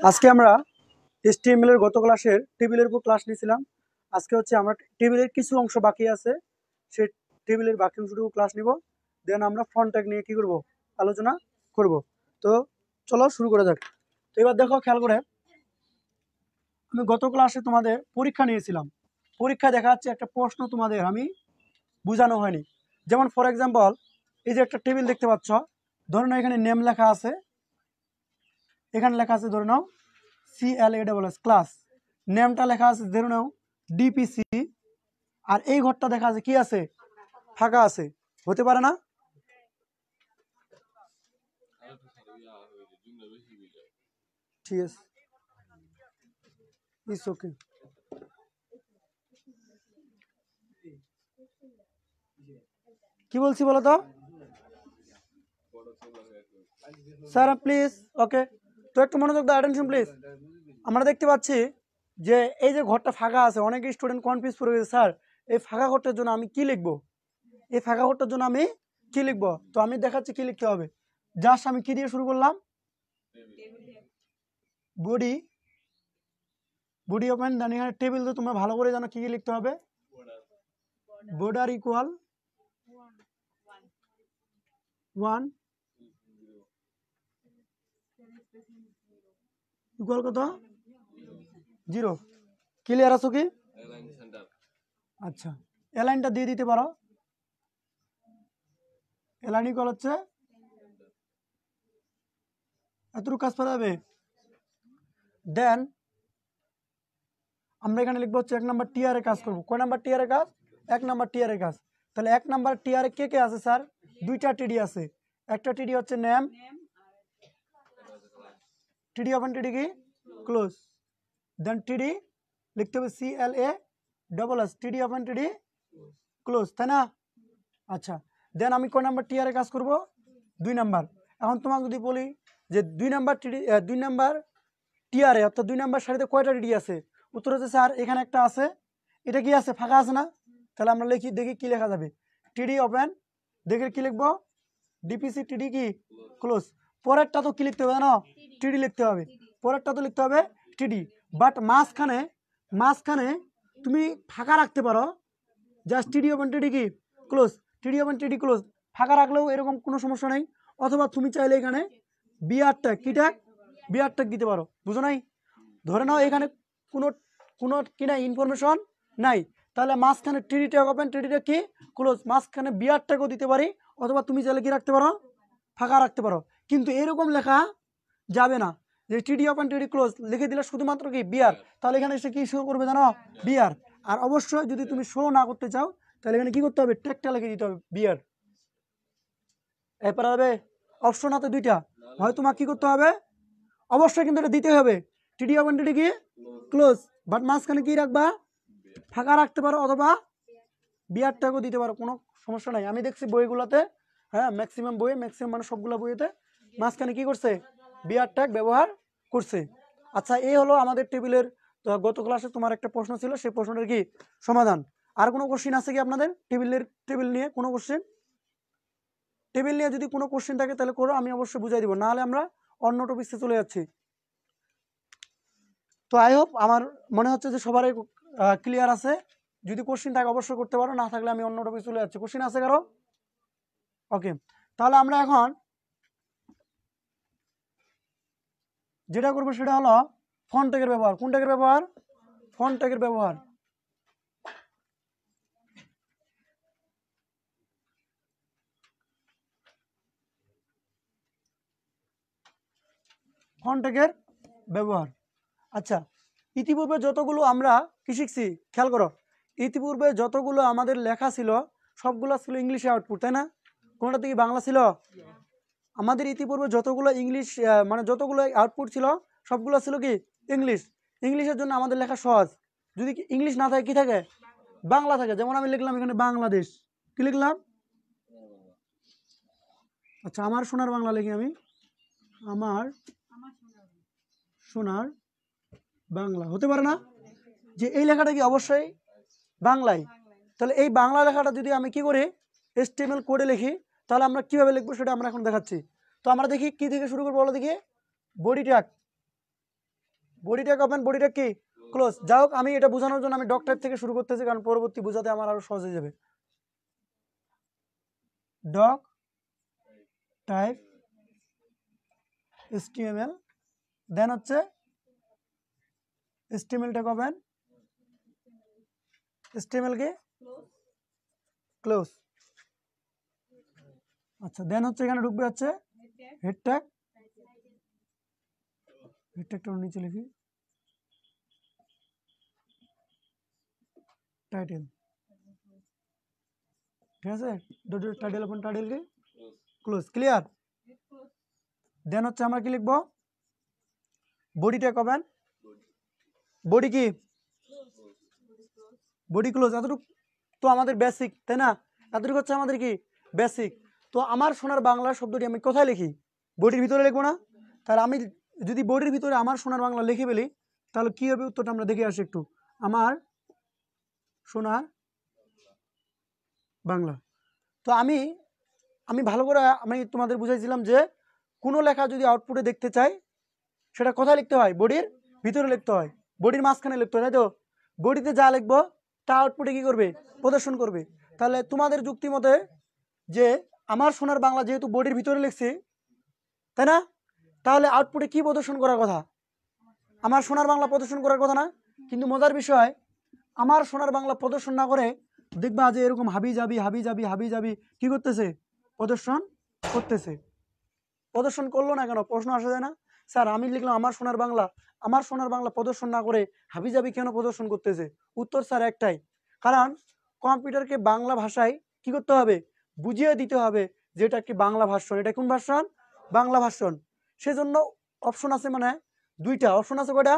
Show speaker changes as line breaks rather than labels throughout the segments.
আজকে আমরা HTML এর গত ক্লাসের টেবিলের উপর ক্লাস নিয়েছিলাম। আজকে হচ্ছে আমরা টেবিলের কিছু অংশ বাকি আছে, সেই টেবিলের বাকি অংশটুকু ক্লাস নিব। দেন আমরা ফ্রন্ট ট্যাগ নিয়ে কি করব, আলোচনা করব। তো চলো শুরু করা যাক। তো এবার দেখো, খেয়াল করে, আমি গত ক্লাসে তোমাদের পরীক্ষা নিয়েছিলাম। পরীক্ষা দেখা যাচ্ছে একটা প্রশ্ন তোমাদের আমি বোঝানো হয়নি। যেমন ফর এক্সাম্পল, এই যে একটা টেবিল দেখতে পাচ্ছ, ধরে নাও এখানে নেম লেখা আছে, এখানে লেখা আছে ধরে নাও CLASS ক্লাস, নেমটা লেখা আছে ধরে নাও DPC, আর এই ঘরটা দেখা আছে কি আছে, ফাঁকা আছে। হতে পারে না? ঠিক আছে, ইটস ওকে। কি বলছি বলো তো স্যার, প্লিজ। ওকে, তো একটু মনোযোগ দাও, অ্যাটেনশন প্লিজ। আমরা দেখতে পাচ্ছি যে এই যে ঘরটা ফাঁকা আছে, অনেক স্টুডেন্ট কনফিউজ করে গেছে, স্যার এই ফাঁকা ঘরটার জন্য আমি কি লিখবো, এই ফাঁকা ঘরটার জন্য আমি কি লিখবো। তো আমি দেখাচ্ছি কি লিখতে হবে। জাস্ট আমি কি দিয়ে শুরু করলাম, বডি, বডি ওপেন, দেন এখানে টেবিল। তো তোমরা ভালো করে জানো কি কি লিখতে হবে। বর্ডার ইকুয়াল 1 ইকুয়াল কত, 0। ক্লিয়ার আছো কি? আচ্ছা, এলাইনটা দিয়ে দিতে পারো। এলাইন ইকুয়াল হচ্ছে এতটুকু কাজ করা যাবে। দেন আমরা এখানে লিখবো হচ্ছে 1 নাম্বার টিআর এ কাজ করবো। কয় নাম্বার টিআর এ কাজ? 1 নাম্বার টিআর এ কাজ। তাহলে 1 নাম্বার টিআর এ কে কে আছে স্যার? দুইটা টিডি আছে। একটা টিডি হচ্ছে নেম, টিডি ওপেন, টিডি কি ক্লোজ। দেন টিডি লিখতে হবে CLASS, টিডি ওপেন, টিডি ক্লোজ, তাই না? আচ্ছা, দেন আমি কয় নাম্বার টিআর এ কাজ করব? 2 নাম্বার। এখন তোমাকে যদি বলি যে 2 নাম্বার টিডি, 2 নাম্বার টিআর এ অর্থাৎ 2 নাম্বার সারিতে কয়টা টিডি আছে? উত্তর হচ্ছে স্যার এখানে একটা আছে, এটা কি আছে, ফাঁকা আছে না? তাহলে আমরা লিখি, দেখি কি লেখা যাবে। টিডি ওপেন, দেখে কি লিখবো, ডিপিসি টিডি কি ক্লোজ। পরেরটা তো কি লিখতে হবে জানো? টিডি লিখতে হবে। পরেরটা তো লিখতে হবে টিডি, বাট মাঝখানে মাঝখানে তুমি ফাঁকা রাখতে পারো, জাস্ট টিডি ওপেন, টিডি কি ক্লোজ, টিডি ওপেন, টিডি ক্লোজ, ফাঁকা রাখলেও এরকম কোনো সমস্যা নেই। অথবা তুমি চাইলে এখানে বিআর ট্যাগ, কি ট্যাগ, বিআর ট্যাগ দিতে পারো। বুঝো নাই? ধরে নাও এখানে কোনো কোনো কিনা ইনফরমেশন নাই, তাহলে মাঝখানে টিডি ট্যাগ ওপেন, টিডি ট্যাগ কি ক্লোজ, মাঝখানে বিআর ট্যাগও দিতে পারি। অথবা তুমি চাইলে কি রাখতে পারো, ফাঁকা রাখতে পারো। কিন্তু এরকম লেখা যাবে না যে টিডি ওপেন, টিডি ক্লোজ লিখে দিলে শুধুমাত্র কি বিআর, তাহলে এখানে এসে কি শো করবে জানো, বিআর। আর অবশ্যই যদি তুমি শো না করতে চাও তাহলে এখানে কি করতে হবে, ট্যাগটা লিখে দিতে হবে বিআর। এরপর হবে অপশন হাতে দুইটা, হয় তোমাকে কি করতে হবে, অবশ্যই কিন্তু এটা দিতে হবে, টিডি ওপেন, টিডি কি ক্লোজ, বাট মাঝখানে কি রাখবা, ফাঁকা রাখতে পারো, অথবা বিআর ট্যাগও দিতে পারো, কোনো সমস্যা নাই। আমি দেখছি বইগুলোতে, হ্যাঁ ম্যাক্সিমাম বইয়ে, ম্যাক্সিমাম মানে সবগুলো বইয়েতে মাঝখানে কি করছে, বিআর ট্যাগ ব্যবহার করছে। আচ্ছা, এই হলো আমাদের টেবিলের। গত ক্লাসে তোমার একটা প্রশ্ন ছিল, সেই প্রশ্নটার কি সমাধান। আর কোনো কোশ্চিন আছে কি আপনাদের টেবিল নিয়ে? কোনো কোশ্চিন টেবিল নিয়ে যদি কোনো কোশ্চিন থাকে তাহলে করো, আমি অবশ্যই বুঝাই দিব, নাহলে আমরা অন্য টপিক্সে চলে যাচ্ছি। তো আই হোপ আমার মনে হচ্ছে যে সবারই ক্লিয়ার আছে। যদি কোশ্চিন থাকে অবশ্যই করতে পারো, না থাকলে আমি অন্য টপিক চলে যাচ্ছি। কোশ্চিন আছে কারো? ওকে, তাহলে আমরা এখন যেটা করবো সেটা হলো ফন্ট ট্যাগের ব্যবহার। কোন ট্যাগের ব্যবহার? ফন্ট ট্যাগের ব্যবহার। ফন্ট ট্যাগের ব্যবহার। আচ্ছা, ইতিপূর্বে যতগুলো আমরা কি শিখছি খেয়াল করো, ইতিপূর্বে যতগুলো আমাদের লেখা ছিল সবগুলো ছিল ইংলিশে আউটপুট, তাই না? কোনটা থেকে বাংলা ছিল? আমাদের ইতিপূর্বে যতগুলো ইংলিশ মানে যতগুলো আউটপুট ছিল সবগুলো ছিল কি ইংলিশ। ইংলিশের জন্য আমাদের লেখা সহজ। যদি ইংলিশ না থাকে কি থাকে, বাংলা থাকে। যেমন আমি লিখলাম এখানে বাংলাদেশ, কি লিখলাম? আচ্ছা, আমার সোনার বাংলা লিখি আমি, আমার সোনার বাংলা। হতে পারে না যে এই লেখাটা কি অবশ্যই বাংলায়? তাহলে এই বাংলা লেখাটা যদি আমি কি করি, HTML কোডে লিখি, তাহলে আমরা কিভাবে লিখবো সেটা আমরা এখন দেখাচ্ছি। তো আমরা দেখি কি থেকে শুরু করবো, বলো দেখি। Body tag open, body tag কি ক্লোজ। যাই হোক, আমি এটা বোঝানোর জন্য আমি ডক টাইপ থেকে শুরু করতেছি, কারণ পরবর্তী বোঝাতে আমার আরো সহজ হয়ে যাবে। ডক টাইপ HTML, দেন হচ্ছে HTML ট্যাগ ওপেন, HTML কি ক্লোজ। আচ্ছা, দেন হচ্ছে এখানে ঢুকবে হচ্ছে হেড ট্যাগটা নিচে লিখি, টাইটেল, ঠিক আছে, টাইটেল ওপেন, টাইটেল কি ক্লোজ, ক্লিয়ার। দেন হচ্ছে আমরা কি লিখবো, বডি ট্যাগ ওপেন, বডি কি বডি ক্লোজ। এতটুকু তো আমাদের বেসিক, তাই না? এতটুকু হচ্ছে আমাদের কি বেসিক। তো আমার সোনার বাংলা শব্দটি আমি কোথায় লিখি, বডির ভিতরে লিখবো না? তাহলে আমি যদি বডির ভিতরে আমার সোনার বাংলা লিখে ফেলি, তাহলে কি হবে উত্তরটা আমরা দেখে আসি একটু। আমার সোনার বাংলা। তো আমি ভালো করে আমি তোমাদের বুঝাইছিলাম যে কোনো লেখা যদি আউটপুটে দেখতে চাই, সেটা কোথায় লিখতে হয়, বডির ভিতরে লিখতে হয়, বডির মাঝখানে লিখতে হয়, তাই তো? বডিতে যা লিখবো তা আউটপুটে কি করবে, প্রদর্শন করবে। তাহলে তোমাদের যুক্তি মতে যে আমার সোনার বাংলা যেহেতু বডির ভিতরে লিখছি, তাই না, তাহলে আউটপুটে কি প্রদর্শন করার কথা, আমার সোনার বাংলা প্রদর্শন করার কথা না? কিন্তু মজার বিষয়, আমার সোনার বাংলা প্রদর্শন না করে দেখবা যে এরকম হাবি যাবি কি করতেছে, প্রদর্শন করতেছে। প্রদর্শন করলো না কেন, প্রশ্ন আসা যায় না? স্যার আমি লিখলাম আমার সোনার বাংলা প্রদর্শন না করে হাবিজাবি কেন প্রদর্শন করতেছে? উত্তর স্যার একটাই, কারণ কম্পিউটারকে বাংলা ভাষায় কি করতে হবে, বুঝিয়ে দিতে হবে যেটা কি বাংলা ভার্সন, এটা কোন ভার্সন, বাংলা ভার্সন। সেজন্য অপশন আছে, মানে দুইটা অপশন আছে, কয়টা,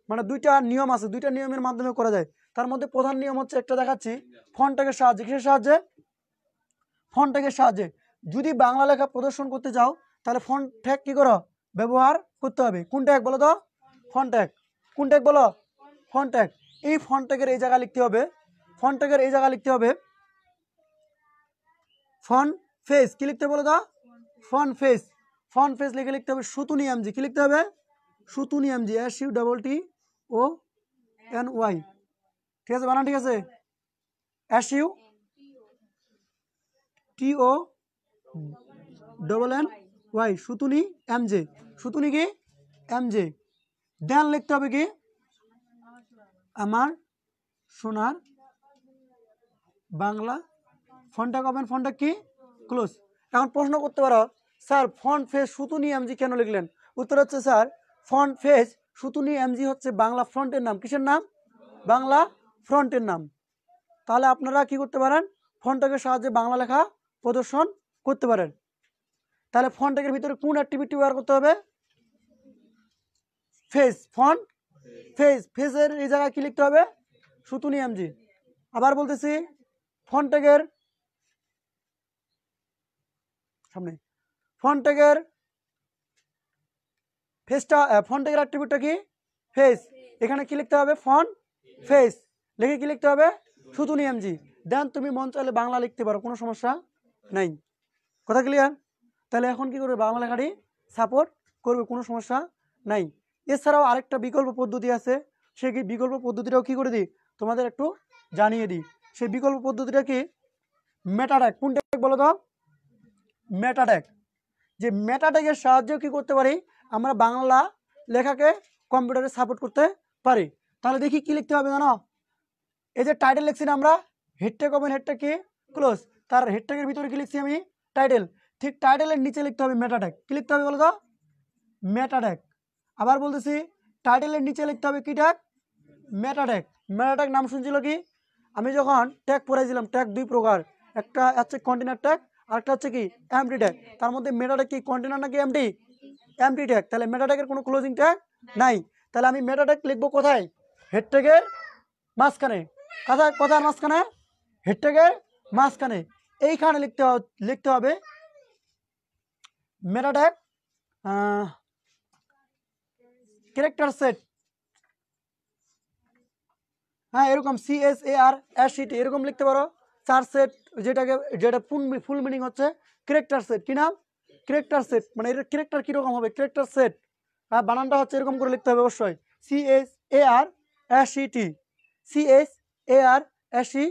মানে দুইটা নিয়ম আছে, দুইটা নিয়মের মাধ্যমে করা যায়। তার মধ্যে প্রধান নিয়ম হচ্ছে, একটা দেখাচ্ছি, ফন্ট ট্যাগের সাহায্যে। কিসের সাহায্যে? ফন্ট ট্যাগের সাহায্যে। যদি বাংলা লেখা প্রদর্শন করতে যাও, তাহলে ফন্ট ট্যাগ কি করো, ব্যবহার করতে হবে। কোন ট্যাগ বলো তো? Font tag. কোন ট্যাগ বলো? Font tag. এই ফন্ট ট্যাগের এই জায়গা লিখতে হবে, ফন্ট ট্যাগের এই জায়গা লিখতে হবে ফন্ট ফেস। কি লিখতে বলো তো? Font face. ফন্ট ফেস লিখে লিখতে হবে সুতুনি এমজি। কি লিখতে হবে? Sutonny MG, SUTTONY। ঠিক আছে, বানান ঠিক আছে? SUTONNY, সুতুনি এমজে, সুতুনি কি এমজে। দেন লিখতে হবে কি, আমার সোনার বাংলা, ফন্টটা ওপেন, ফন্টটা কি ক্লোজ। এখন প্রশ্ন করতে পারো, sir font face Sutonny MG কেন লিখলেন? উত্তর হচ্ছে, sir font face Sutonny MG হচ্ছে বাংলা ফ্রন্টের নাম। কিসের নাম? বাংলা ফ্রন্টের নাম। তাহলে আপনারা কি করতে পারেন, ফন্টটাকে সাহায্যে বাংলা লেখা প্রদর্শন করতে পারেন। তাহলে ফন্টটাকের ভিতরে কোন অ্যাক্টিভিটি ব্যবহার করতে হবে? Face, font face. ফেসের এই জায়গায় কি লিখতে হবে? সুতুনি এমজি। আবার বলতেছি, ফন্টটাকের সামনে, ফন্টটাকের ফেসটা, ফন্টটাকের অ্যাট্রিবিউটটা কি ফেস। এখানে কি লিখতে হবে? ফন্ট ফেস লিখে কি লিখতে হবে? সুতুনি এমজি। দেন তুমি মন চাইলে বাংলা লিখতে পারো, কোনো সমস্যা নাই। কথা ক্লিয়ার? তাহলে এখন কি করবে, বাংলা লেখাটি সাপোর্ট করবে, কোনো সমস্যা নাই। এছাড়াও আরেকটা বিকল্প পদ্ধতি আছে, সেই বিকল্প পদ্ধতিটাও কি করে দিই, তোমাদের একটু জানিয়ে দিই। সেই বিকল্প পদ্ধতিটা কি, মেটা ট্যাগ। কোন ট্যাগ বলো তো? মেটা ট্যাগ। যে মেটা ট্যাগের সাহায্যে কি করতে পারি, আমরা বাংলা লেখাকে কম্পিউটারে সাপোর্ট করতে পারি। তাহলে দেখি কি লিখতে হবে জানো? এই যে টাইটেল লিখছি না আমরা, head tag open, head tag কি ক্লোজ। তার হেড ট্যাগের ভিতরে কি লিখছি আমি? টাইটেল। ঠিক টাইটেলের নিচে লিখতে হবে মেটা ট্যাগ। কি লিখতে হবে বলো তো? মেটা ট্যাগ। আবার বলতেছি, টাইটেলের নিচে লিখতে হবে কি ট্যাগ? মেটা ট্যাগ। মেটা ট্যাগ নাম শুনছিল কি? আমি যখন ট্যাগ পড়াইছিলাম, ট্যাগ দুই প্রকার, একটা হচ্ছে কন্টেনার ট্যাগ, আরেকটা হচ্ছে কি এমটি ট্যাগ। তার মধ্যে মেটা ট্যাগ কি কন্টেনার নাকি এমটি? MT tag. তাহলে মেটা ট্যাগের কোনো ক্লোজিং ট্যাগ নাই। তাহলে আমি মেটা ট্যাগ লিখবো কোথায়? হেড ট্যাগের মাঝখানে। কোথায় মাঝখানে? হেড ট্যাগের মাঝখানে। এইখানে লিখতে হবে মেটা ট্যাগ ক্যারেক্টার সেট। হ্যাঁ, এরকম CHARSET এরকম লিখতে পারো। চার সেট, যেটা ফুল মিনিং হচ্ছে ক্যারেক্টার সেট। কি নাম? Character set. মানে এর ক্যারেক্টার কিরকম হবে? Character set. আর বানানটা হচ্ছে এরকম করে লিখতে হবে অবশ্যই, CHARSET, CHARSET,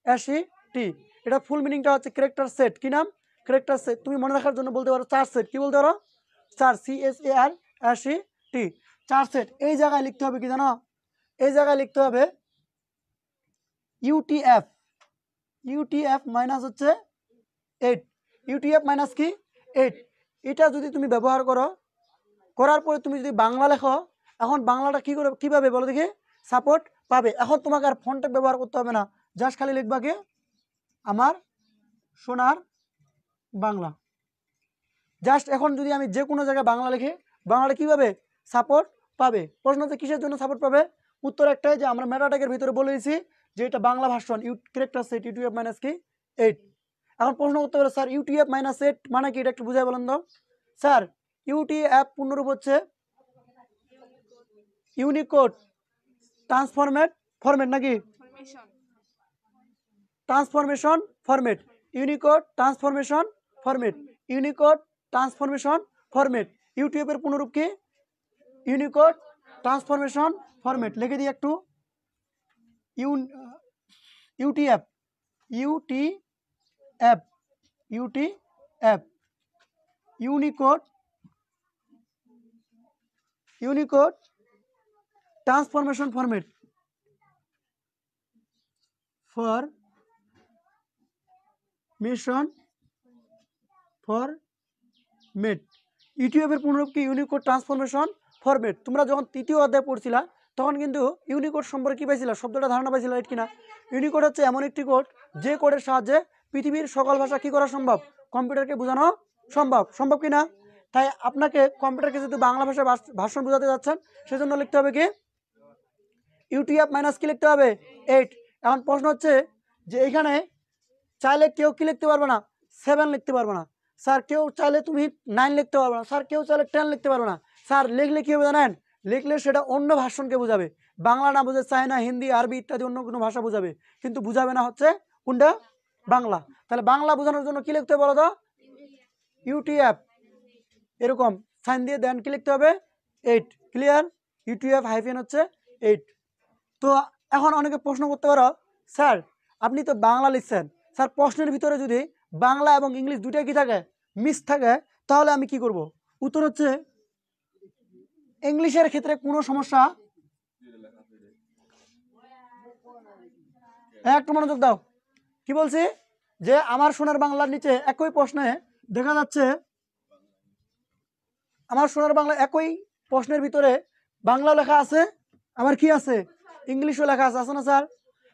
CHARSET। এটা ফুল মিনিংটা হচ্ছে ক্যারেক্টার সেট। কি নাম? Character set. তুমি মনে রাখার জন্য বলতে পারো চার সেট। কি বলতে পারো? চার, CHARSET, চার সেট। এই জায়গায় লিখতে হবে কি জানো? এই জায়গায় লিখতে হবে UTF, UTF মাইনাস হচ্ছে 8, UTF মাইনাস কি 8। এটা যদি তুমি ব্যবহার করো, করার পরে তুমি যদি বাংলা লেখো, এখন বাংলাটা কি করে কিভাবে বলো দেখি সাপোর্ট পাবে। এখন তোমাকে আর ফন্ট ব্যবহার করতে হবে না, জাস্ট খালি লিখবা কি আমার সোনার বাংলা। জাস্ট এখন যদি আমি যে কোনো জায়গায় বাংলা লিখি, বাংলাটা কীভাবে সাপোর্ট পাবে? প্রশ্ন হচ্ছে কিসের জন্য সাপোর্ট পাবে? উত্তর একটাই, যে আমরা মেটা ট্যাগের ভিতরে বলে দিয়েছি যে এটা Bangla version, character set UTF minus কি 8। এখন প্রশ্ন করতে পারে স্যার UTF মাইনাস 8 মানে কি? এটা একটু বুঝাই বলেন তো স্যার। UTF পূর্ণরূপ হচ্ছে ইউনিকোড ট্রান্সফরমেট ফরম্যাট, নাকি transformation format, Unicode transformation format, Unicode transformation format. UTF এর পূর্ণরূপ কি? Unicode transformation format. লিখে দিই একটু, UTF, UTF, UTF, Unicode, Unicode transformation format, formation format. UTF এর পূর্ণরূপ কি? Unicode transformation format. তোমরা যখন তৃতীয় অধ্যায় পড়ছিলা তখন কিন্তু ইউনিকোড সম্পর্কে কি পাইছিলা? শব্দটা ধারণা পাইছিলা, রাইট কিনা? ইউনিকোড হচ্ছে এমন একটি কোড যে কোডের সাহায্যে পৃথিবীর সকল ভাষা কি করা সম্ভব? কম্পিউটারকে বোঝানো সম্ভব, সম্ভব কিনা? তাই আপনাকে কম্পিউটারকে যদি বাংলা ভাষায় ভাষণ বোঝাতে যাচ্ছেন, সেজন্য লিখতে হবে কি UTF মাইনাস কি লিখতে হবে 8। এখন প্রশ্ন হচ্ছে যে এখানে চাইলে কেউ কি লিখতে পারবে না? 7 লিখতে পারবে না স্যার। কেউ চাইলে তুমি 9 লিখতে পারবে না স্যার। কেউ চাইলে 10 লিখতে পারবে না স্যার। লিখলে কি হবে জানেন? লিখলে সেটা অন্য ভাষণকে বোঝাবে, বাংলা না বুঝে চায়না, হিন্দি, আরবি ইত্যাদি অন্য কোনো ভাষা বোঝাবে, কিন্তু বুঝাবে না হচ্ছে কোনটা? বাংলা। তাহলে বাংলা বোঝানোর জন্য কি লিখতে হবে বলো তো? UTF এরকম সাইন দিয়ে দেন কি লিখতে হবে 8। ক্লিয়ার? UTF হাইফেন হচ্ছে 8। তো এখন অনেকে প্রশ্ন করতে পারো স্যার আপনি তো বাংলা লিখছেন, স্যার প্রশ্নের ভিতরে যদি বাংলা এবং ইংলিশ দুটাই কি থাকে? মিস থাকে, তাহলে আমি কি করব? উত্তর হচ্ছে ইংলিশের ক্ষেত্রে কোনো সমস্যা, একটু মনোযোগ দাও। কি বলছি? যে আমার সোনার বাংলার নিচে একই প্রশ্নে দেখা যাচ্ছে, আমার সোনার বাংলা একই প্রশ্নের ভিতরে বাংলা লেখা আছে, আবার কি আছে? ইংলিশও লেখা আছে, আছে না স্যার?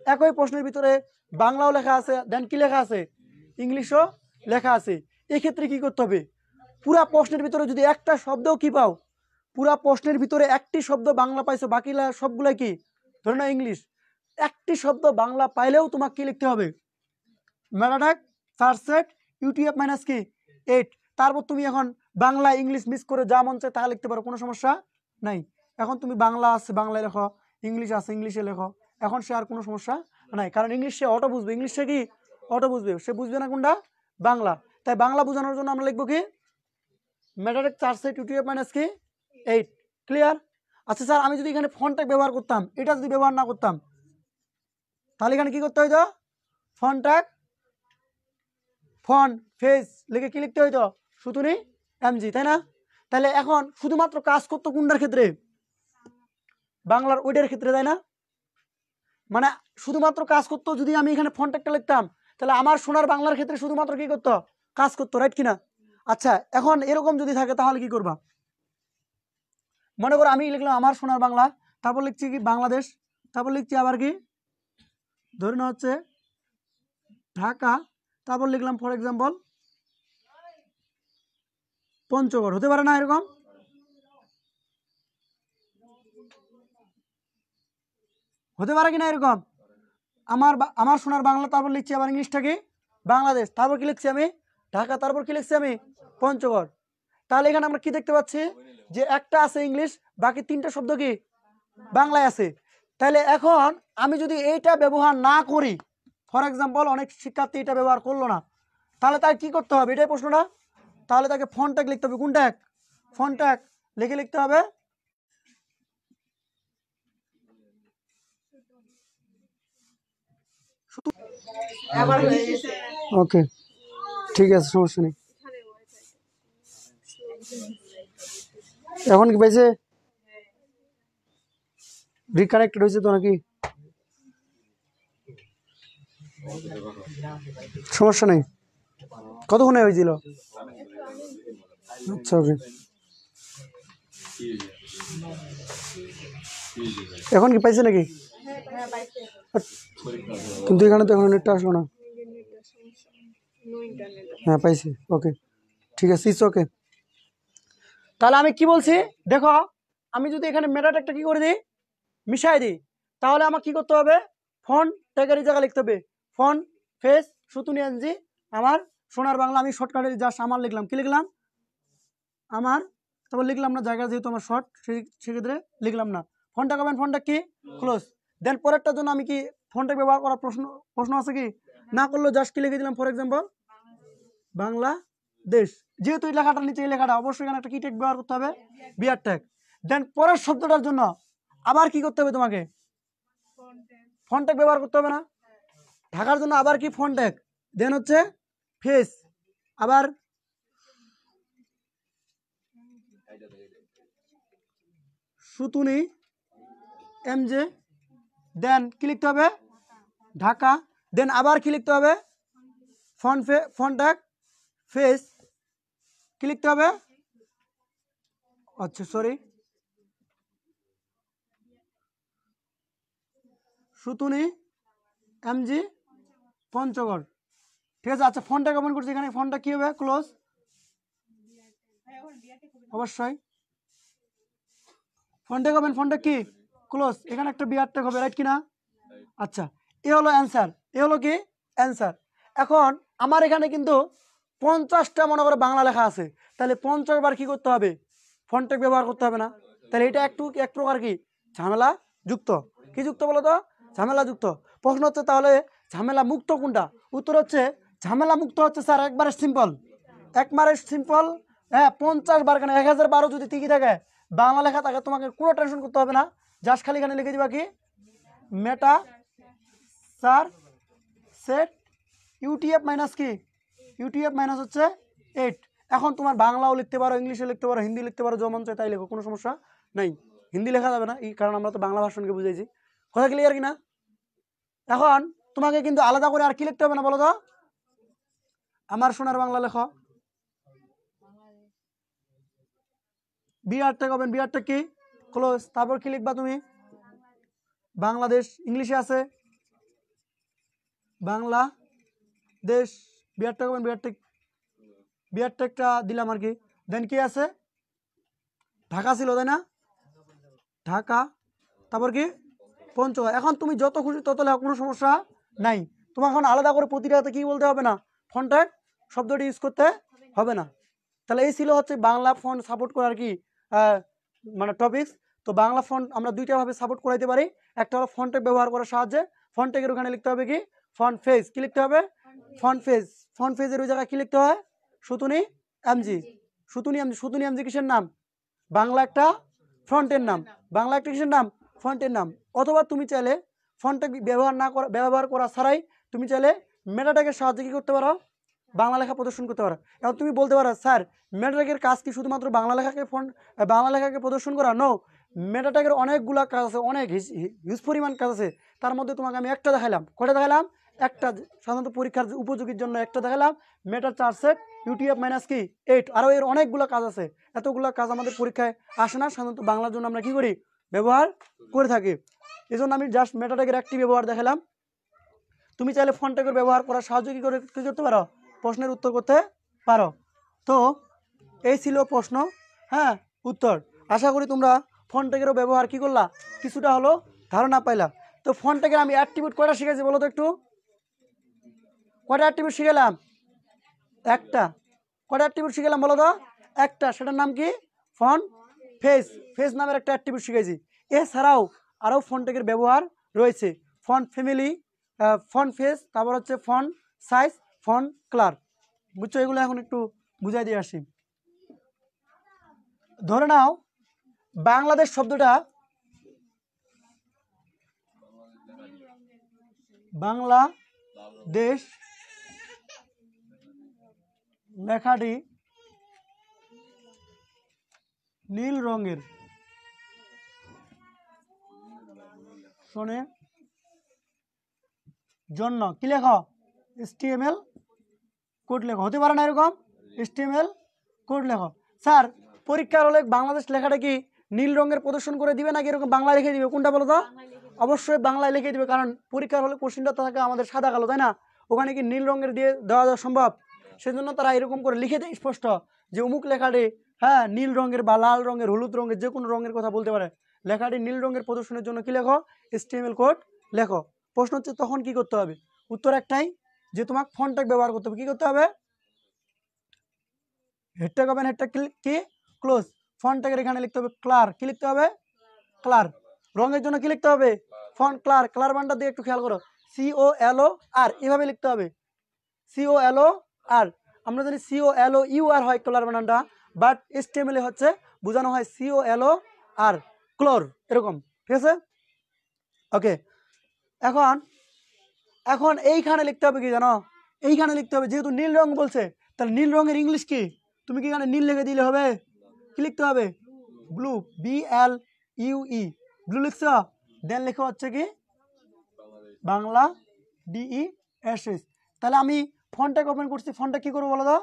একই প্রশ্নের ভিতরে বাংলাও লেখা আছে, দেন কি লেখা আছে? ইংলিশও লেখা আছে। এক্ষেত্রে কি করতে হবে? পুরা প্রশ্নের ভিতরে যদি একটা শব্দও কি পাও, পুরা প্রশ্নের ভিতরে একটি শব্দ বাংলা পাইছো, বাকি সবগুলাই কি ধরে না ইংলিশ, একটি শব্দ বাংলা পাইলেও তোমাকে কি লিখতে হবে? মেটাট্যাগ চার সেট UTF মাইনাস কি 8। তারপর তুমি এখন বাংলা ইংলিশ মিক্স করে যা মন চায় তা লিখতে পারো, কোনো সমস্যা নাই। এখন তুমি বাংলা আছে বাংলায় লেখো, ইংলিশ আছে ইংলিশে লেখো, এখন সে আর কোনো সমস্যা নাই, কারণ ইংলিশ সে অটো বুঝবে। ইংলিশ সে কি অটো বুঝবে, সে বুঝবে না কোনটা? বাংলা। তাই বাংলা বোঝানোর জন্য আমরা লিখবো কি মেটাট্যাগ চার সেট UTF মাইনাস কি 8। ক্লিয়ার? আচ্ছা স্যার আমি যদি এখানে ফন্ট ট্যাগ ব্যবহার করতাম, এটা যদি ব্যবহার না করতাম, তাহলে এখানে কি করতে হইতো? ফন্ট ট্যাগ ফন্ট ফেস লিখে কি লিখতে হইতো? সুতুনি MG, তাই না? তাহলে এখন শুধুমাত্র কাজ করতো কোনটার ক্ষেত্রে? বাংলার ওইটার ক্ষেত্রে, তাই না? মানে শুধুমাত্র কাজ করতো যদি আমি এখানে ফন্ট ট্যাগটা লিখতাম, তাহলে আমার সোনার বাংলার ক্ষেত্রে শুধুমাত্র কি করতো? কাজ করতো, রাইট কিনা? আচ্ছা এখন এরকম যদি থাকে তাহলে কি করবা? মনে করো আমি লিখলাম আমার সোনার বাংলা, তারপর লিখছি কি বাংলাদেশ, তারপর লিখছি আবার কি ধরে না হচ্ছে ঢাকা, তারপর লিখলাম ফর এক্সাম্পল পঞ্চগড়। হতে পারে না এরকম? হতে পারে কিনা এরকম? আমার সোনার বাংলা, তারপর লিখছি আবার ইংলিশটা কি বাংলাদেশ, তারপর কি লিখছি আমি ঢাকা, তারপর কি লিখছি আমি পঞ্চগড়। তাহলে এখানে আমরা কি দেখতে পাচ্ছি? যে একটা আছে ইংলিশ, বাকি তিনটা শব্দ কি বাংলায় আছে। তাহলে এখন আমি যদি এইটা ব্যবহার না করি, ফর এক্সাম্পল অনেক শিক্ষার্থী এটা ব্যবহার করলো না, তাহলে তার কি করতে হবে? এটাই প্রশ্নটা। তাহলে তাকে ফন্ট ট্যাগ লিখতে হবে। কোন ট্যাগ? ফন্ট ট্যাগ লিখে লিখতে হবে ওকে, ঠিক আছে, সমস্যা নেই। এখন কি পাইছে? রিকানেক্টেড হয়েছে তো নাকি? সমস্যা নেই। কতক্ষণে হয়েছিল? আচ্ছা, ওকে। এখন কি পাইছে নাকি? কিন্তু এখানে তো এখন নেটটা আসলো না। হ্যাঁ পাইছি, ওকে, ঠিক আছে, ইটস ওকে। তাহলে আমি কি বলছি দেখো, আমি যদি এখানে মেটা ট্যাগটা কি করে দিই, মিশাই দিই, তাহলে আমার কি করতে হবে, ফন্ট ট্যাগের জায়গা লিখতে হবে ফন্ট ফেস সুতুনি এনজি আমার সোনার বাংলা। আমি শর্টকাটে জাস্ট আমার লিখলাম, কি লিখলাম আমার, তারপর লিখলাম না জায়গা যেহেতু আমার শর্ট, সেক্ষেত্রে লিখলাম না। ফন্টটা করবেন, ফন্টটা কি ক্লোজ। দেন পরেরটার জন্য আমি কি ফন্টটা ব্যবহার করার প্রশ্ন আছে কি, না করলেও জাস্ট কি লিখে দিলাম, ফর এক্সাম্পল বাংলাদেশ। যেহেতু এই লেখাটার নিচে এই লেখাটা, অবশ্যই এখানে একটা কি ট্যাগ ব্যবহার করতে হবে, বিআর ট্যাগ। দেন পরের শব্দটার জন্য আবার কি করতে হবে তোমাকে, ফন্ট ট্যাগ ব্যবহার করতে হবে না? ঢাকার জন্য আবার কি ফন্ট ট্যাগ, দেন হচ্ছে ফেস, আবার সুতুনি এমজে, দেন কি লিখতে হবে ঢাকা, দেন আবার কি লিখতে হবে ফন্ট ট্যাগ ফেস, কি লিখতে হবে, আচ্ছা সরি, সুতুনি এমজি পঞ্চগড়, ঠিক আছে। আচ্ছা ফন্টটা কেমন করছি, এখানে ফন্টটা কি হবে ক্লোজ, অবশ্যই ফন্টে করবেন, ফন্টটা কি ক্লোজ, এখানে একটা বিআর ট্যাগ হবে, রাইট কিনা? আচ্ছা, এ হলো অ্যান্সার, এ হলো কি অ্যান্সার। এখন আমার এখানে কিন্তু 50টা মনে করে বাংলা লেখা আছে, তাহলে 50 বার কি করতে হবে, ফন্ট ট্যাগ ব্যবহার করতে হবে না? তাহলে এটা এক প্রকার কি ঝামেলা যুক্ত, কি যুক্ত বলো তো, ঝামেলা যুক্ত। প্রশ্ন হচ্ছে তাহলে ঝামেলা মুক্ত কোনটা, উত্তর হচ্ছে ঝামেলা মুক্ত হচ্ছে স্যার একবারে সিম্পল। হ্যাঁ 50 বার, কেন 1012 যদি ঠিকই থাকে বাংলা লেখা থাকে, তোমাকে কোনো টেনশন করতে হবে না, জাস্ট খালি এখানে লিখে দিবা কি মেটা স্যার সেট ইউটিএফ মাইনাস কি, ইউটিএফ মাইনাস হচ্ছে 8। এখন তোমার বাংলাও লিখতে পারো, ইংলিশে লিখতে পারো, হিন্দি লিখতে পারো, যেমন চাই তাই লেখো, কোনো সমস্যা নাই। হিন্দি লেখা যাবে না, এই কারণ আমরা তো বাংলা ভার্সনকে বুঝাইছি, কথা ক্লিয়ার কিনা? এখন তোমাকে কিন্তু আলাদা করে আর কি লিখতে হবে না বলো তো, আমার সোনার বাংলা লেখো, বিআর ট্যাগ হবেন, বিআর ট্যাগ কি ক্লোজ, তারপর কি লিখবা তুমি বাংলাদেশ, ইংলিশে আছে বাংলাদেশ, বিআর ট্যাগ হবেন, বিআর ট্যাগটা দিলাম আর কি। দেন কি আছে ঢাকা ছিল তাই না, ঢাকা, তারপর কি পঞ্চগড়। এখন তুমি যত খুশি তত লেখো, কোনো সমস্যা নাই, তোমার এখন আলাদা করে প্রতিটাতে কি বলতে হবে না, ফন্ট ট্যাগ শব্দটি ইউজ করতে হবে না। তাহলে এই ছিল হচ্ছে বাংলা ফন্ট সাপোর্ট করার কি মানে টপিকস। তো বাংলা ফন্ট আমরা দুইটা ভাবে সাপোর্ট করাইতে পারি, একটা হলো ফন্ট ট্যাগ ব্যবহার করার সাহায্যে, ফন্ট ট্যাগের ওখানে লিখতে হবে কি ফন্ট ফেজ, কি লিখতে হবে ফন্ট ফেজ, ফন্ট ফেজের ওই জায়গায় কি লিখতে হয় সুতুনি এমজি, সুতুনি এমজি কিসের নাম, বাংলা একটা ফন্টের নাম, বাংলা একটা কিসের নাম ফন্টের নাম। অথবা তুমি চাইলে ফন্ট ট্যাগ ব্যবহার করা ছাড়াই তুমি চাইলে মেটা ট্যাগের সাহায্যে কি করতে পারো, বাংলা লেখা প্রদর্শন করতে পারো। এখন তুমি বলতে পারো স্যার মেটা ট্যাগের কাজ কি শুধুমাত্র বাংলা লেখাকে প্রদর্শন করা, নো, মেটা ট্যাগের অনেকগুলা কাজ আছে, অনেক হিউজ পরিমাণ কাজ আছে। তার মধ্যে তোমাকে আমি একটা দেখালাম, কয়টা দেখালাম, একটা, সাধারণত পরীক্ষার উপযোগীর জন্য একটা দেখালাম, মেটার 4 সেট ইউটিএফ মাইনাস কি 8, আরও এর অনেকগুলো কাজ আছে। এতগুলো কাজ আমাদের পরীক্ষায় আসে না, সাধারণত বাংলার জন্য আমরা কি করি ব্যবহার করে থাকি। এই জন্য আমি জাস্ট মেটা ট্যাগের একটি ব্যবহার দেখালাম। তুমি চাইলে ফন্ট ট্যাগের ব্যবহার করার সাহায্য কি করতে পারো, প্রশ্নের উত্তর করতে পারো। তো এই ছিল প্রশ্ন, হ্যাঁ উত্তর। আশা করি তোমরা ফন্ট ট্যাগেরও ব্যবহার কি করলা, কিছুটা হলো ধারণা পাইলা। তো ফন্ট ট্যাগের আমি অ্যাট্রিবিউট কয়টা শিখেছি বলো তো একটু, কয়টা অ্যাট্রিবিউট শিখেলাম, একটা, কয়টা অ্যাট্রিবিউট শিখেলাম বলো তো একটা, সেটার নাম কি ফন্ট ফেজ নামের একটা অ্যাট্রিবিউট শিখেছি। এছাড়াও আরও ফন্ট ট্যাগের ব্যবহার রয়েছে, ফন্ট ফ্যামিলি, ফন্ট ফেজ, তারপর হচ্ছে ফন্ট সাইজ, ফন্ট কালার, বুঝছো, এগুলো এখন একটু বুঝাই দিয়ে আসি। ধরে নাও বাংলাদেশ শব্দটা, বাংলাদেশ লেখাটি নীল রঙের, শোনে জন্য কি লেখো, HTML কোড লেখো। হতে পারে না এরকম, HTML কোড লেখো। স্যার পরীক্ষার হলে বাংলাদেশ লেখাটা কি নীল রঙের প্রদর্শন করে দিবে নাকি এরকম বাংলা লিখে দিবে, কোনটা বলো তো? অবশ্যই বাংলায় লিখে দিবে, কারণ পরীক্ষার হলে কোশ্চেনটা থাকে আমাদের সাদা কালো, তাই না? ওখানে কি নীল রঙের দিয়ে দেওয়া সম্ভব? সেজন্য তারা এরকম করে লিখে দেয় স্পষ্ট যে অমুক লেখাটি হ্যাঁ নীল রঙের বা লাল রঙের, হলুদ রঙের, যে কোনো রঙের কথা বলতে পারে। লেখাটি নীল রঙের প্রদর্শনের জন্য কি লেখো, HTML কোড লেখো। প্রশ্ন হচ্ছে তখন কি করতে হবে? উত্তর একটাই, যে তোমাকে ফন্ট ট্যাগ ব্যবহার করতে হবে। কি করতে হবে? Head tag open, head tag কি ক্লোজ। ফন্ট ট্যাগের এখানে লিখতে হবে ক্লার, কি লিখতে হবে? ক্লার। রঙের জন্য কি লিখতে হবে? ফন্ট ক্লার। ক্লার বানটা দিয়ে একটু খেয়াল করো, COLOR এভাবে লিখতে হবে, COLOR। আমরা জানি COLOUR হয় ক্লার বানানটা, বাট HTML এ হচ্ছে বোঝানো হয় COLOR, ক্লোর, এরকম। ঠিক আছে, ওকে। এখন এখন এইখানে লিখতে হবে কি জানো, এইখানে লিখতে হবে, যেহেতু নীল রং বলছে, তাহলে নীল রঙের ইংলিশ কি? তুমি কি এখানে নীল লিখে দিলে হবে? কি লিখতে হবে? ব্লু, BLUE, ব্লু লিখছ। দেন লেখা হচ্ছে কি বাংলা, DESS। তাহলে আমি ফন্টটা ওপেন করছি, ফন্টটা কি করবো বলো তো?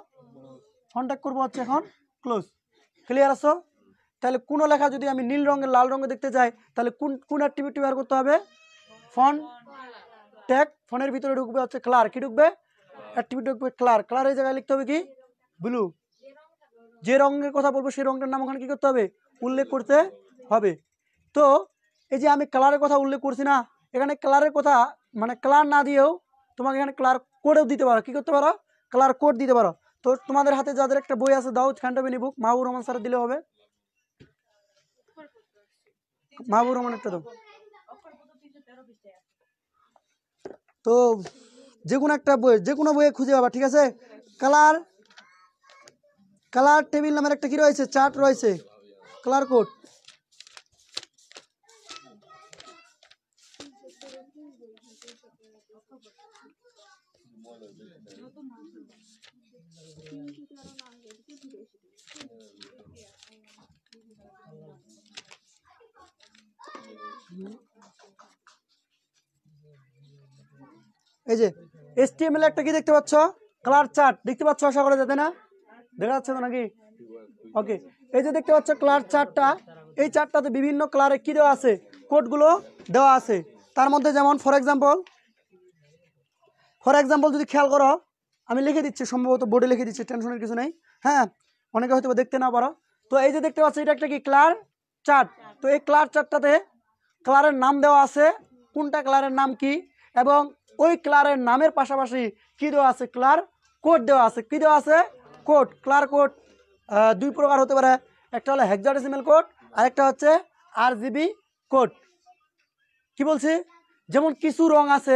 ফন্টটা করবো হচ্ছে এখন ক্লোজ। ক্লিয়ার আছো? তাহলে কোনো লেখা যদি আমি নীল রঙের লাল রঙে দেখতে চাই, তাহলে কোন কোন অ্যাক্টিভিটি ব্যবহার করতে হবে? Font tag. ফোনের ভিতরে ঢুকবে হচ্ছে ক্লার, কি ঢুকবে? অ্যাক্টিভিটি ঢুকবে ক্লার। ক্লার এই জায়গায় লিখতে হবে কি ব্লু। যে রঙের কথা বলবো সেই রঙটার নাম ওখানে কি করতে হবে? উল্লেখ করতে হবে। তো এই যে আমি কালারের কথা উল্লেখ করছি না, এখানে কালারের কথা মানে কালার না দিয়েও তোমাকে এখানে কালার কোডও দিতে পারো। কি করতে পারো? কালার কোড দিতে পারো। তো তোমাদের হাতে যাদের একটা বই আছে দাও, ফ্যান্টাবিনি বুক, মাহবুব রহমান স্যার দিলে হবে। মাহবুব রহমান একটা দাও। তো যে কোনো একটা বই, যে কোনো বইয়ে খুঁজে পাবা, ঠিক আছে? কালার, কালার টেবিল নামের একটা কি রয়েছে, চার্ট রয়েছে, কালার কোড। এই যে HTML একটা কি দেখতে পাচ্ছ, কালার চার্ট দেখতে পাচ্ছ, আশা করা যাবে না? দেখা যাচ্ছে তো নাকি? ওকে, এই যে দেখতে পাচ্ছ কালার চার্টটা, এই চার্টটাতে বিভিন্ন কালারে কি দেওয়া আছে, কোডগুলো দেওয়া আছে। তার মধ্যে যেমন ফর এক্সাম্পল যদি খেয়াল করো, আমি লিখে দিচ্ছি, সম্ভবত বোর্ডে লিখে দিচ্ছি, টেনশনের কিছু নেই। হ্যাঁ, অনেকে হয়তো দেখতে না পারো। তো এই যে দেখতে পাচ্ছ এটা একটা কি কালার চার্ট। তো এই কালার চার্টটাতে কালারের নাম দেওয়া আছে, কোনটা কালারের নাম কি, এবং ওই কালারের নামের পাশাপাশি কি দেওয়া আছে, কালার কোড দেওয়া আছে। কি দেওয়া আছে? কোড। কালার কোড দুই প্রকার হতে পারে, একটা হলো হেক্সাডেসিমাল কোড, আর একটা হচ্ছে RGB কোড। কি বলছি? যেমন কিছু রং আছে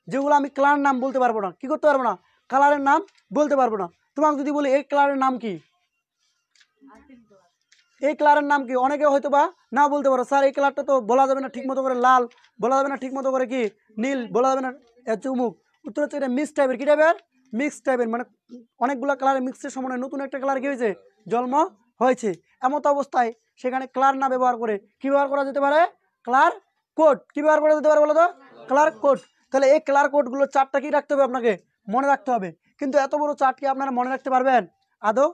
যেগুলো আমি কালার নাম বলতে পারবো না, কি করতে পারবো না, কালারের নাম বলতে পারবো না। তোমাকে যদি বলি এই কালারের নাম কি, এই কালারের নাম কি, অনেকে হয়তো বা না বলতে পারো, স্যার এই কালারটা তো বলা যাবে না ঠিক মতো করে, লাল বলা যাবে না ঠিক মতো করে, কি নীল বলা যাবে না, চুমুক। উত্তর হচ্ছে এটা মিক্স টাইপের। কি টাইপের? মিক্স টাইপের, মানে অনেকগুলো কালারের মিক্সের সময় নতুন একটা কালার কি হয়েছে, জন্ম হয়েছে। এমত অবস্থায় সেখানে কালার না ব্যবহার করে কি ব্যবহার করা যেতে পারে? Colour code. কি ব্যবহার করা যেতে পারে বলো তো? Colour code. তাহলে এই কালার কোডগুলো চারটা কি রাখতে হবে আপনাকে? মনে রাখতে হবে। কিন্তু এত বড় চার্ট কি আপনারা মনে রাখতে পারবেন আদৌ?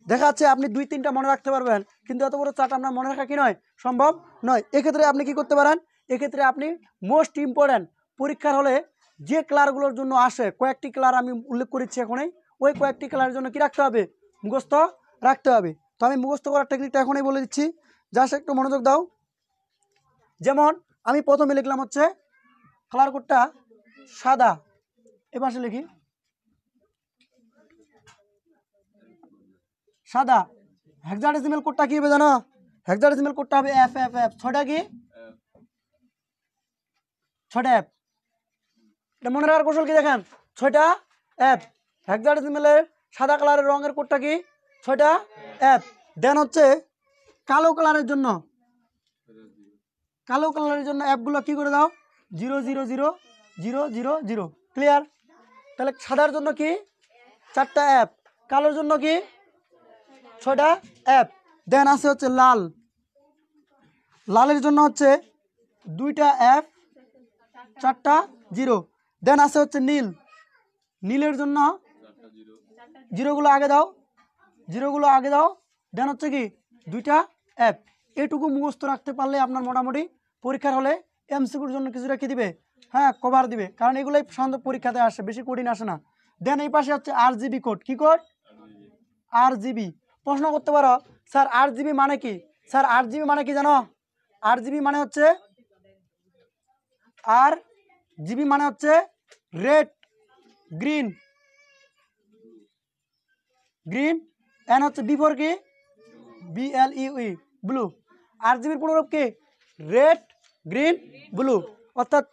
দেখা যাচ্ছে আপনি দুই তিনটা মনে রাখতে পারবেন, কিন্তু এত বড় চার্ট আপনার মনে রাখা কি নয়, সম্ভব নয়। এক্ষেত্রে আপনি কি করতে পারেন? এক্ষেত্রে আপনি মোস্ট ইম্পর্ট্যান্ট পরীক্ষার হলে যে কালারগুলোর জন্য আসে, কয়েকটি কালার আমি উল্লেখ করেছি এখনই, ওই কয়েকটি কালারের জন্য কি রাখতে হবে? মুখস্থ রাখতে হবে। তো আমি মুখস্থ করার টেকনিকটা এখনই বলে দিচ্ছি, জাস্ট একটু মনোযোগ দাও। যেমন আমি প্রথমে লিখলাম হচ্ছে কালার কোডটা সাদা, এ পাশে লিখি সাদা। হেক্সাডেসিমাল কোডটা কি হবে জানো? হেক্সাডেসিমাল কোডটা হবে FFF। ছয়টা কি? ছয়টা F। এটা মনে রাখার কৌশল কি দেখেন, ছয়টা F। হেক্সাডেসিমালের সাদা কালারের রঙের কোডটা কি? ছয়টা F। দেন হচ্ছে কালো কালারের জন্য অ্যাপগুলো কি করে দাও 0 0 0 0 0 0 ক্লিয়ার। তাহলে সাদার জন্য কি 4টা অ্যাপ, কালোর জন্য কি 6টা অ্যাপ। দেন আছে হচ্ছে লাল, লালের জন্য হচ্ছে 2টা অ্যাপ 4টা 0। দেন আছে হচ্ছে নীল, নীলের জন্য 0গুলো আগে দাও, 0গুলো আগে দাও। দেন হচ্ছে কি 2টা অ্যাপ। এটুকু মুখস্থ রাখতে পারলে আপনার মোটামুটি পরীক্ষার হলে এমসিকিউর জন্য কিছুটা কি দিবে, হ্যাঁ কভার দিবে, কারণ এগুলোই সাধারণত পরীক্ষাতে আসে, বেশি কঠিন আসে না। দেন এই পাশে হচ্ছে RGB কোড। কি কোড? RGB। প্রশ্ন করতে পারো স্যার RGB মানে কি? স্যার RGB মানে কি জানো? RGB মানে হচ্ছে রেড, গ্রিন, এন হচ্ছে বিফোর কি BLUE ব্লু। RGBর পুনরূপ কি রেড, গ্রিন, ব্লু। অর্থাৎ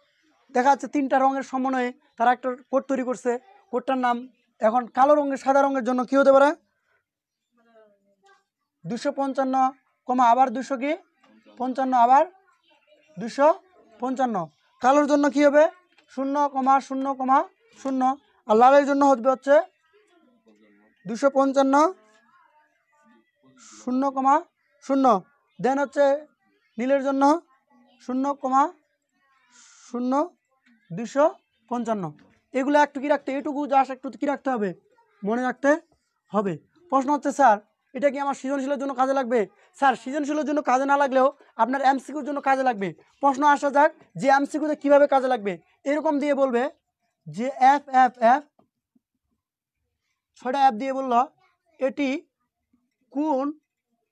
দেখা যাচ্ছে 3টা রঙের সমন্বয়ে তারা একটা কোড তৈরি করছে। কোডটার নাম এখন কালো রঙের সাদা রঙের জন্য কি হতে পারে 255, আবার 200 কি 55, আবার 255। কালোর জন্য কি হবে 0, 0, 0। আর লালের জন্য হচ্ছে 255, 0, 0। দেন হচ্ছে নীলের জন্য 0, 0, 255। এগুলো একটু কি রাখতে, এটুকু জাস্ট একটু কি রাখতে হবে, মনে রাখতে হবে। প্রশ্ন হচ্ছে স্যার এটা কি আমার সৃজনশীলের জন্য কাজে লাগবে? স্যার সৃজনশীলের জন্য কাজে না লাগলেও আপনার এমসিকিউর জন্য কাজে লাগবে। প্রশ্ন আসা যাক যে এমসিকিউতে কীভাবে কাজে লাগবে। এরকম দিয়ে বলবে যে এফ 6টা অ্যাপ দিয়ে বলল এটি কোন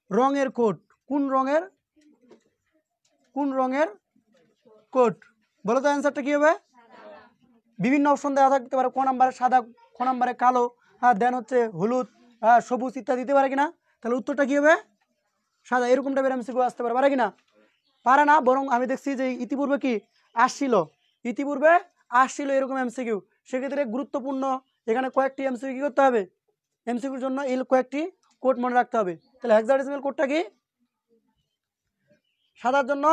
রঙের কোড, কোন রঙের কোড, বলো তো অ্যান্সারটা কী হবে? বিভিন্ন অপশন দেওয়া থাকতে পারে, ক নাম্বারে সাদা, ক নাম্বারে কালো, হ্যাঁ দেন হচ্ছে হলুদ, হ্যাঁ সবুজ ইত্যাদি দিতে পারে কিনা? তাহলে উত্তরটা কী হবে সাদা। এরকম টাইপের এমসিকিউ আসতে পারে কিনা? পারে না, বরং আমি দেখছি যে ইতিপূর্বে কি আসছিল এরকম এমসিকিউ। সেক্ষেত্রে গুরুত্বপূর্ণ এখানে কয়েকটি এমসিকিউ কী করতে হবে, এমসিকিউর জন্য এই কয়েকটি কোড মনে রাখতে হবে। তাহলে হেক্সাডেসিমাল কোডটা কি? সাদার জন্য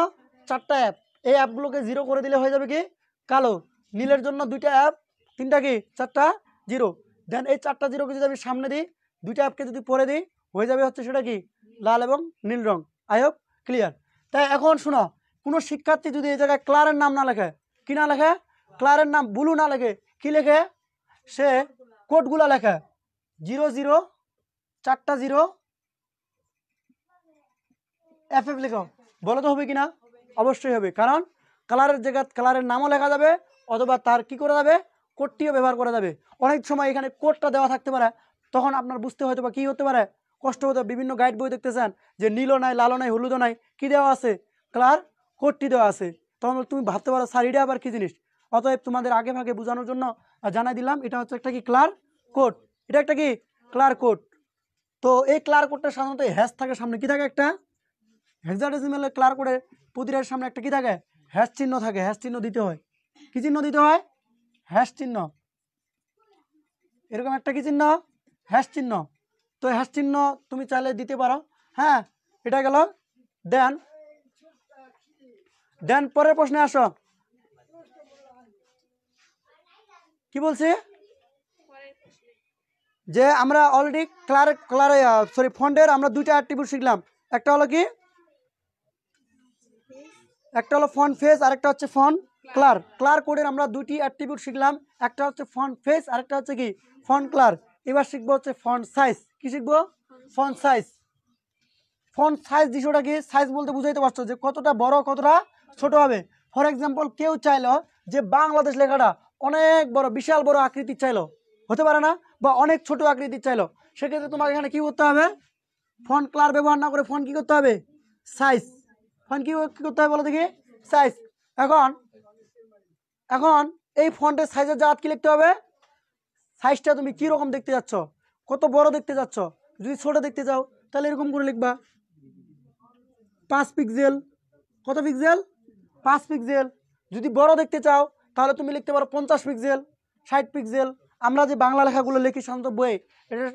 4টা অ্যাপ, এই অ্যাপগুলোকে 0 করে দিলে হয়ে যাবে কি কালো। নীলের জন্য 2টা অ্যাপ, 3টা কি 4টা 0। দেন এই 4টা 0কে যদি আমি সামনে দিই, 2টা অ্যাপকে যদি পরে দিই, হয়ে যাবে হচ্ছে সেটা কি লাল এবং নীল রং। I hope clear. তাই এখন শোনো, কোনো শিক্ষার্থী যদি এই জায়গায় ক্লারের নাম না লেখে, কি না লেখে, ক্লারের নাম ব্লু না লেখে, কি লেখে, সে কোডগুলো লেখে 0 0, 4টা 0, FF লেখো, বলো তো হবে কিনা? অবশ্যই হবে, কারণ কালারের জায়গায় কালারের নামও লেখা যাবে, অথবা তার কি করা যাবে কোডটিও ব্যবহার করা যাবে। অনেক সময় এখানে কোডটা দেওয়া থাকতে পারে, তখন আপনার বুঝতে হয়তো বা কী হতে পারে কষ্ট হতে। বিভিন্ন গাইড বই দেখতেছেন যে নীলও নাই, লালও নাই, হলুদও নাই, কি দেওয়া আছে কালার কোডটি দেওয়া আছে। তখন তুমি ভাবতে পারো স্যার এটা আবার কী জিনিস। অতএব তোমাদের আগে ভাগে বোঝানোর জন্য জানাই দিলাম, এটা হচ্ছে একটা কি ক্লার কোড, এটা একটা কি ক্লার কোড। তো এই ক্লার কোডটা সাধারণত হ্যাশ থাকে সামনে, কি থাকে একটা হেক্সাডেসিমালে ক্লার কোডে প্রতিটার সামনে একটা কি থাকে হ্যাশ চিহ্ন থাকে। হ্যাশ চিহ্ন দিতে হয়, কি চিহ্ন দিতে হয়, হ্যাশ চিহ্ন। এরকম একটা কি চিহ্ন, হ্যাশ চিহ্ন। তো হ্যাশ চিহ্ন তুমি চাইলে দিতে পারো, হ্যাঁ এটা গেল। দেন পরের প্রশ্নে আসো, কি বলছি যে আমরা অলরেডি ফন্টের আমরা 2টা অ্যাট্রিবিউট শিখলাম। একটা হলো কি, একটা হলো ফন্ট ফেস আর একটা হচ্ছে ফন্ট ক্লার। ক্লার কোডের আমরা 2টি অ্যাট্রিবিউট শিখলাম, একটা হচ্ছে ফন্ট ফেস আর একটা হচ্ছে কি ফন্ট ক্লার। এবার শিখবো হচ্ছে ফন্ট সাইজ। কি শিখবো? Font size. ফন্ট সাইজ বিষয়টা কি, সাইজ বলতে বুঝাইতে পারছো যে কতটা বড় কতটা ছোট হবে। ফর এক্সাম্পল কেউ চাইলো যে বাংলাদেশ লেখাটা অনেক বড়, বিশাল বড় আকৃতির চাইলো, হতে পারে না, বা অনেক ছোট আকৃতির চাইলো, সেক্ষেত্রে তোমাকে এখানে কি করতে হবে, ফন্ট ক্লার ব্যবহার না করে ফন্ট কি করতে হবে, সাইজ। ফন্ট কি করতে হবে বলো দেখি, সাইজ। এখন এই ফন্টের সাইজের জায়গা কি লিখতে হবে, সাইজটা তুমি কি রকম দেখতে যাচ্ছ, কত বড় দেখতে যাচ্ছ। যদি ছোট দেখতে চাও তাহলে এরকম করে লিখবা 5 পিক্সেল। কত পিক্সেল? 5 পিক্সেল। যদি বড় দেখতে চাও তাহলে তুমি লিখতে পারো 50 পিক্সেল, 60 পিক্সেল। আমরা যে বাংলা লেখাগুলো লিখি সাধারণত বইয়ে,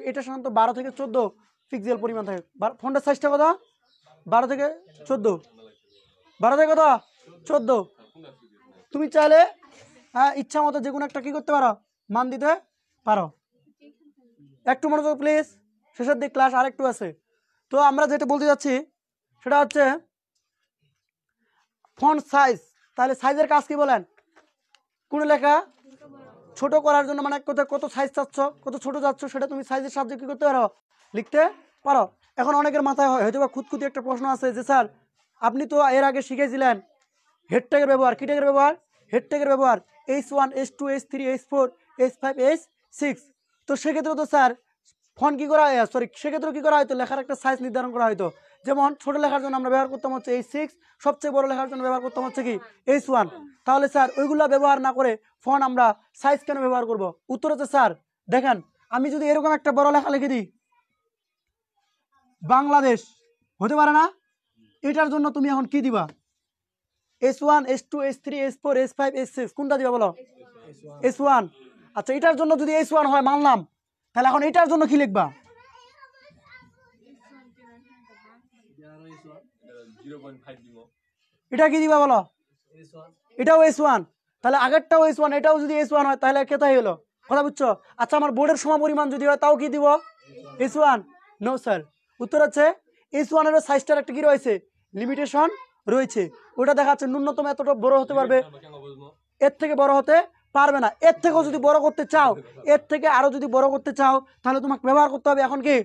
এটা সাধারণত 12 থেকে 14 পিক্সেল পরিমাণ থাকে। ফন্টের সাইজটা কত? 12 থেকে 14, 12 থেকে কত 14। তুমি চাইলে হ্যাঁ ইচ্ছা মতো যে কোনো একটা কি করতে পারো, মান দিতে পারো। একটু মনোযোগ প্লিজ, শেষের দিক ক্লাস আর একটু আছে। তো আমরা যেটা বলতে যাচ্ছি সেটা হচ্ছে ফন্ট সাইজ। তাহলে সাইজের কাজ কি বলেন? কোন লেখা ছোট করার জন্য, মানে কত সাইজ চাচ্ছ, কত ছোট যাচ্ছ, সেটা তুমি সাইজের সাহায্যে কি করতে পারো, লিখতে পারো। এখন অনেকের মাথায় হয়তো বা খুঁতখুঁতি একটা প্রশ্ন আছে যে স্যার আপনি তো এর আগে শিখেছিলেন হেড ট্যাগের ব্যবহার, কি ট্যাগের ব্যবহার, হেড ট্যাগের ব্যবহার, H1 H2 H3 H4 H5 H6। তো সেক্ষেত্রে তো স্যার ফন্ট কি করা হয়, সরি সেক্ষেত্রে কি করা হয়তো লেখার একটা সাইজ নির্ধারণ করা হয়তো। যেমন ছোট লেখার জন্য আমরা ব্যবহার করতাম হচ্ছে H6, সবচেয়ে বড় লেখার জন্য ব্যবহার করতাম হচ্ছে কি H1। তাহলে স্যার ওইগুলা ব্যবহার না করে ফন্ট আমরা সাইজ কেন ব্যবহার করব? উত্তর হচ্ছে স্যার দেখেন, আমি যদি এরকম একটা বড় লেখা লিখে দিই বাংলাদেশ, হতে পারে না? এটার জন্য তুমি এখন কি দিবা? H1 H2 H3 H4 H5 H6 কোনটা দিবা বলো? H1। আচ্ছা এটার জন্য যদি H1 হয় মানলাম, তাহলে এখন এটার জন্য কি লিখবা? এটা কি দিবা বলো? এটাও H1। তাহলে আগেরটাও H1, এটাও যদি H1 হয় তাহলে কেতাই হলো, কথা বুঝছো? আচ্ছা আমার বোর্ডের সমপরিমাণ যদি হয় তাও কি দিব? H1? নো স্যার, উত্তর হচ্ছে H1 এর সাইজটার একটা কি রয়েছে, লিমিটেশন রয়েছে। ওটা দেখাচ্ছে ন্যূনতম এতটা বড় হতে পারবে, এর থেকে বড় হতে পারবে না। এর থেকেও যদি বড় করতে চাও, এর থেকে আরো যদি বড় করতে চাও, তাহলে তোমাকে ব্যবহার করতে হবে এখন কি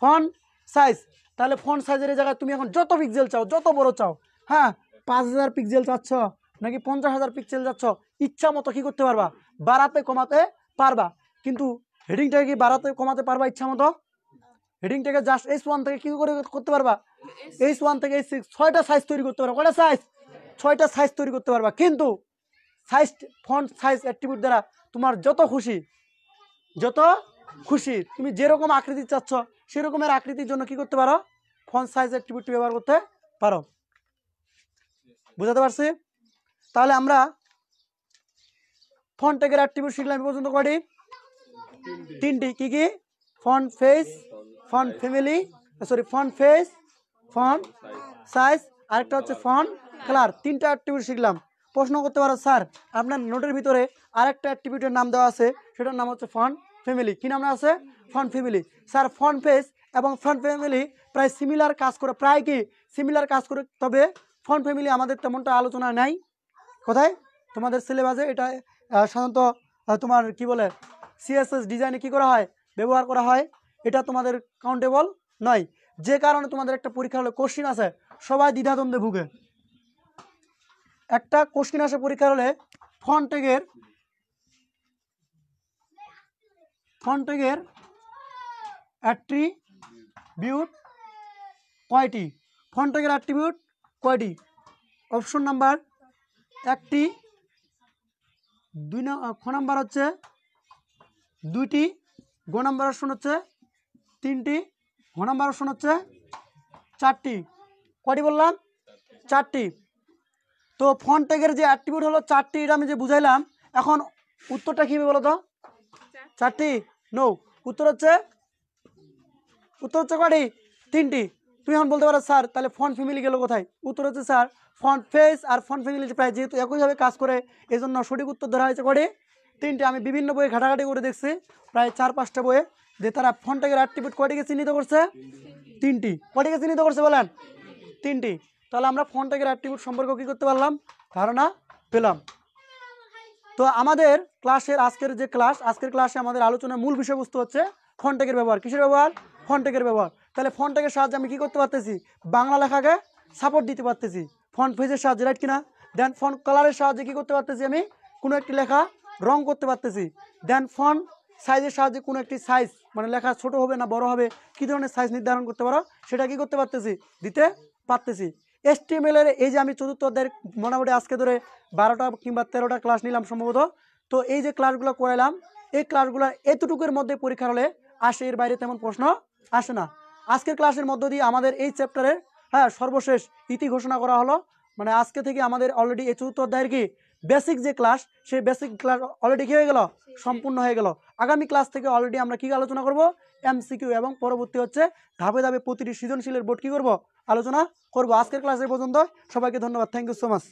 ফন্ট সাইজ। তাহলে ফন্ট সাইজের জায়গায় তুমি এখন যত পিক্সেল চাও, যত বড় চাও, হ্যাঁ 5000 পিক্সেল চাচ্ছ নাকি 50,000 পিক্সেল যাচ্ছ, ইচ্ছা মতো কি করতে পারবা, বাড়াতে কমাতে পারবা। কিন্তু হেডিংটাকে কি বাড়াতে কমাতে পারবা ইচ্ছা মতো? হেডিংটাকে জাস্ট H1 থেকে কি করে করতে পারবা, H1 থেকে H6 6টা সাইজ তৈরি করতে পারবা। কয়টা সাইজ? 6টা সাইজ তৈরি করতে পারবা। কিন্তু সাইজ ফন্ট সাইজ অ্যাট্রিবিউট দ্বারা তোমার যত খুশি তুমি যেরকম আকৃতি চাচ্ছ সেরকমের আকৃতির জন্য কি করতে পারো, ফন্ট সাইজ অ্যাট্রিবিউটটি ব্যবহার করতে পারো। বুঝাতে পারছি? তাহলে আমরা ফন্ট ট্যাগের অ্যাট্রিবিউট শিখলাম এই পর্যন্ত কয়টি? 3টি। কি কি? Font face, font family, sorry font face, font size, আরেকটা হচ্ছে ফন্ট কালার। 3টা অ্যাট্রিবিউট শিখলাম। প্রশ্ন করতে পারো স্যার আপনার নোটের ভিতরে আরেকটা অ্যাট্রিবিউটের নাম দেওয়া আছে, সেটার নাম হচ্ছে ফন্ট ফ্যামিলি। কি নাম আছে? Font family. Sir font face এবং ফন্ট ফ্যামিলি প্রায় সিমিলার কাজ করে, প্রায় কি সিমিলার কাজ করে, তবে ফন্ট ফ্যামিলি আমাদের তেমনটা আলোচনা নাই। কোথায়? তোমাদের সিলেবাসে এটা সাধারণত তোমার কি বলে সিএসএস ডিজাইনে কি করা হয়, ব্যবহার করা হয়। এটা তোমাদের কাউন্টেবল নয়, যে কারণে তোমাদের একটা পরীক্ষা হলে কোশ্চিন আছে, সবাই দ্বিধাদ্বন্দ্বে ভুগে। একটা কোশ্চিন আসে পরীক্ষা হলে ফন্ট ট্যাগের অ্যাট্রিবিউট কয়টি? ফন্ট ট্যাগের অ্যাট্রিবিউট কয়টি? অপশন নাম্বার 1টি, খ নাম্বার হচ্ছে 2টি, গ নাম্বার অপশন হচ্ছে 3টি, ঘ নাম্বার অপশন হচ্ছে 4টি। কয়টি বললাম? 4টি। তো ফন্ট ট্যাগের যে অ্যাট্রিবিউট হলো 4টি, এটা আমি যে বুঝাইলাম, এখন উত্তরটা কী হবে বলো তো? 4টি? নো, উত্তর হচ্ছে কয়টি? 3টি। তুমি এখন বলতে পারো স্যার তাহলে ফন্ট ফ্যামিলি গেল কোথায়? উত্তর হচ্ছে স্যার ফন্ট ফেস আর ফন্ট ফ্যামিলি প্রায় যেহেতু একইভাবে কাজ করে, এই জন্য সঠিক উত্তর ধরা হয়েছে কয়টি? 3টে। আমি বিভিন্ন বইয়ে ঘাটাঘাটি করে দেখছি, প্রায় 4-5টা বইয়ে, যে তারা ফন্ট ট্যাগের অ্যাট্রিবিউট কয়টিকে চিহ্নিত করছে? 3টি। কয়টিকে চিহ্নিত করছে বলেন? 3টি। তাহলে আমরা ফন্ট ট্যাগের অ্যাট্রিবিউট সম্পর্কে কী করতে পারলাম, ধারণা পেলাম। তো আমাদের ক্লাসের আজকের ক্লাসে আমাদের আলোচনার মূল বিষয়বস্তু হচ্ছে ফন্ট ট্যাগের ব্যবহার। কিসের ব্যবহার? ফন্ট ট্যাগের ব্যবহার। তাহলে ফন্ট ট্যাগের সাহায্যে আমি কী করতে পারতেছি, বাংলা লেখাকে সাপোর্ট দিতে পারতেছি ফন্ট ফেজের সাহায্যে, রাইট কিনা? দেন ফন্ট কালারের সাহায্যে কী করতে পারতেছি, আমি কোনো একটি লেখা রং করতে পারতেছি। দেন ফন্ট সাইজের সাহায্যে কোনো একটি সাইজ, মানে লেখা ছোট হবে না বড় হবে, কী ধরনের সাইজ নির্ধারণ করতে পারো সেটা কী করতে পারতেছি, দিতে পারতেছি। HTML এর এই যে আমি চতুর্থ অধ্যায়ের মোটামুটি আজকে ধরে 12টা কিংবা 13টা ক্লাস নিলাম সম্ভবত। তো এই যে ক্লাসগুলো করাইলাম, এই ক্লাসগুলো এতটুকুর মধ্যে পরীক্ষার হলে আসে, এর বাইরে তেমন প্রশ্ন আসে না। আজকের ক্লাসের মধ্য দিয়ে আমাদের এই চ্যাপ্টারের সর্বশেষ ইতি ঘোষণা করা হলো। মানে আজকে থেকে আমাদের অলরেডি এই চতুর্থ অধ্যায়ের কি বেসিক যে ক্লাস সেই বেসিক ক্লাস অলরেডি কি হয়ে গেল, সম্পূর্ণ হয়ে গেল। আগামী ক্লাস থেকে অলরেডি আমরা কি আলোচনা করব, এমসিকিউ, এবং পরবর্তী হচ্ছে ধাপে ধাপে প্রতিটি সৃজনশীলের বোর্ড কি করব, আলোচনা করব। আজকের ক্লাস এই পর্যন্ত, সবাইকে ধন্যবাদ, থ্যাংক ইউ সো মাচ।